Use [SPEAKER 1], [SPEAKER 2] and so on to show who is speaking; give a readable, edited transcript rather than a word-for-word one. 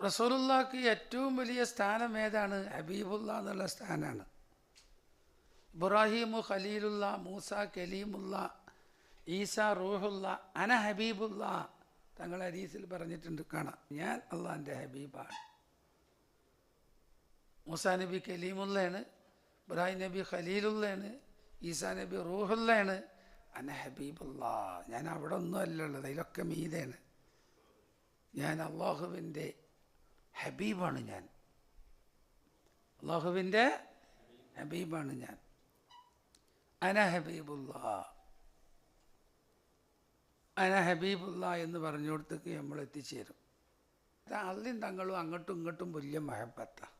[SPEAKER 1] റസൂലുള്ളാഹിക്ക് ഏറ്റവും വലിയ സ്ഥാനം ഏതാണ്? ഹബീബുള്ള എന്നുള്ള സ്ഥാനമാണ്. ഇബ്രാഹിമു ഖലീലുള്ള, മൂസ കലീമുള്ള, ഈസ റൂഹുള്ള, അന ഹബീബുള്ള. തങ്ങൾ ഹദീസിൽ പറഞ്ഞിട്ടുണ്ട്, കാണാം, ഞാൻ അള്ളാഹിൻ്റെ ഹബീബാണ്. മൂസ നബി കലീമുള്ളയാണ്, ഇബ്രാഹിം നബി ഖലീലുള്ളയാണ്, ഈസാ നബി റൂഹുള്ളയാണ്. അന ഹബീബുള്ള, ഞാൻ അവിടെ ഒന്നും അല്ല ഉള്ളത്, അതിലൊക്കെ മീതയാണ്. ഞാൻ അള്ളാഹുവിൻ്റെ ഹബീബാണ്. ഞാൻ അള്ളാഹുവിൻ്റെ ഹബീബാണ്. ഞാൻ അന ഹബീബുള്ള, അന ഹബീബുള്ള എന്ന് പറഞ്ഞുകൊടുത്തേക്ക് നമ്മൾ എത്തിച്ചേരും. അള്ളിയും തങ്ങളും അങ്ങോട്ടും ഇങ്ങോട്ടും വലിയ മഹബത്താണ്.